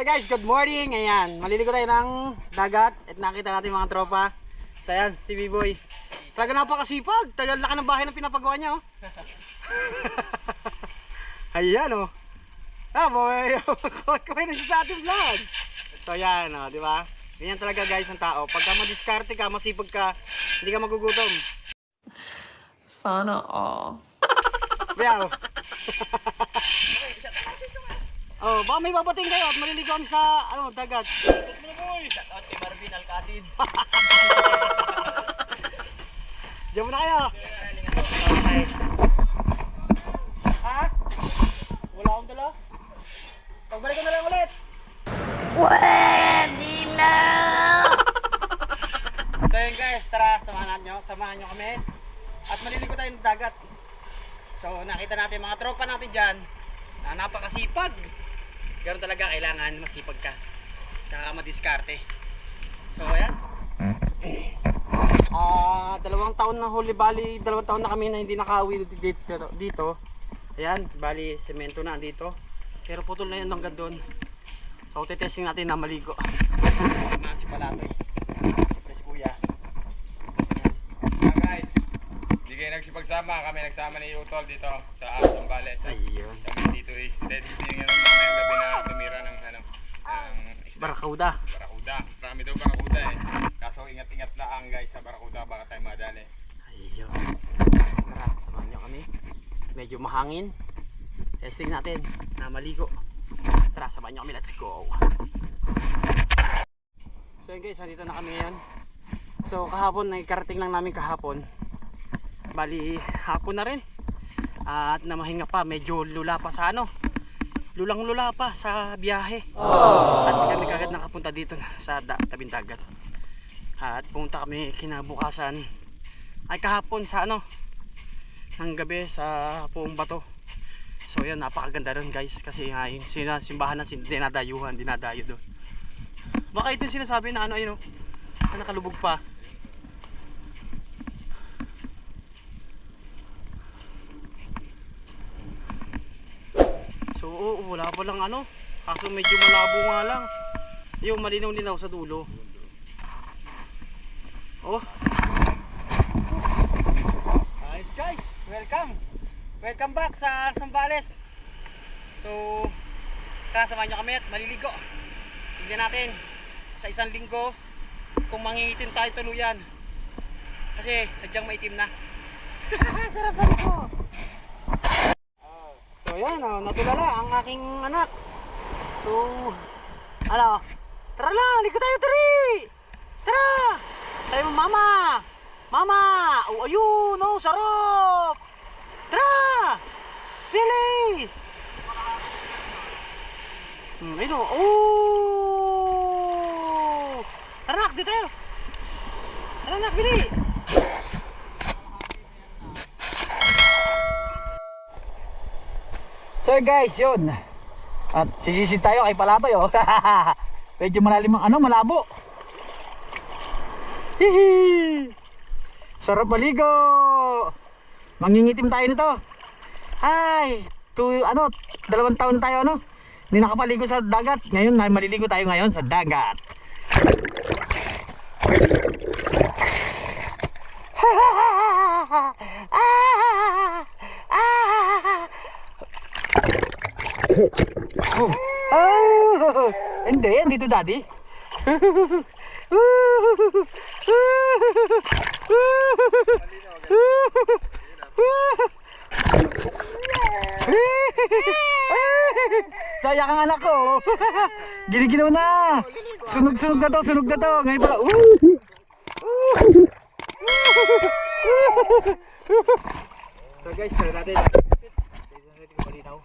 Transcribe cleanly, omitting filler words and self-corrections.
Guys, good morning. Ayan, maliligo tayo ng dagat at nakita natin mga tropa. So ayan, Stevie Boy. Talaga napakasipag. Tagal laki ng bahay na pinapagawa niya, oh. Ayan, oh. Boy. Kumain na siya sa ating vlog. So ayan, oh, di ba? Ganyan talaga guys ang tao. Pagka madiskarte ka, masipag ka, hindi ka magugutom. Sana all. Biyaw. Oh, baka may babating kayo at maliligo kami sa dagat. Shout out kay Marvin Alcacid. Diyan muna kayo. Okay. Ha? Wala akong dala. Pagbalik ko na lang ulit. Pwede na! So yun guys, tara, samahan nyo kami. At maliligo tayo ng dagat. So nakita natin mga tropa natin dyan na napakasipag. Ganun talaga, kailangan masipag ka. Kaka madiskarte. So ayan. 2 taon na huli, bali 2 taon na kami na hindi nakauwi dito. Ayan, bali semento na dito. Pero putol na yun hanggang doon. So testing natin na maligo. Samahan si Palatoy. Siyempre si Kuya. Guys, hindi kayo nagsipagsama. Kami nagsama ni Utol dito sa Zambales. Ayun. Kami dito is testing ng mamayang gabi na tumira ng isda. Barakuda. Barakuda. Marami daw barakuda eh. Kaso ingat-ingat lang guys sa barakuda, baka tayo madali. Ayun. Tara, samahan nyo kami. Medyo mahangin. Testing natin na maligo. Tara, samahan nyo kami. Let's go. So yun guys, nandito na kami ngayon. So kahapon, nagkarating lang namin kahapon. Bali, hapon na rin. At namahinga pa, medyo lula pa sa lulang-lula pa sa biyahe. At kami kagad nakapunta dito sa tabing dagat. At pumunta kami kinabukasan ay kahapon sa ng gabi sa Puong Bato. So yun, napakaganda rin guys. Kasi yung simbahan na dinadayo doon. Baka ito yung sinasabi na ayun na nakalubog pa. So wala pa lang kaso medyo malabo nga lang. Yung malinaw-linaw sa dulo. Oh. Nice guys, welcome back sa Zambales. So tara, samahan nyo kami at maliligo. Tignan natin sa 1 linggo kung mangingitim tayo tuluyan. Kasi sadyang maitim na. Sarapan ko. So yan, natulala ang aking anak. So tara lang, ligo tayo, tara tayo mama. Oh, ayun, sarap. Tara, bilis. Ayun, tara nak, dito tayo. Tara nak, bili. So guys, yun. At sisisid tayo kay Palatoy, oh. Medyo malalim ang malabo. Hihi! Sarap maligo. Mangingitim tayo nito. Ay, 2 taon na tayo hindi nakapaligo sa dagat. Ngayon, maliligo tayo ngayon sa dagat. Hindi, andito daddy. Saya kang anak ko. Gini-ginaw na. Sunog na to. Ngayon pala. So guys, tara natin. Malinaw.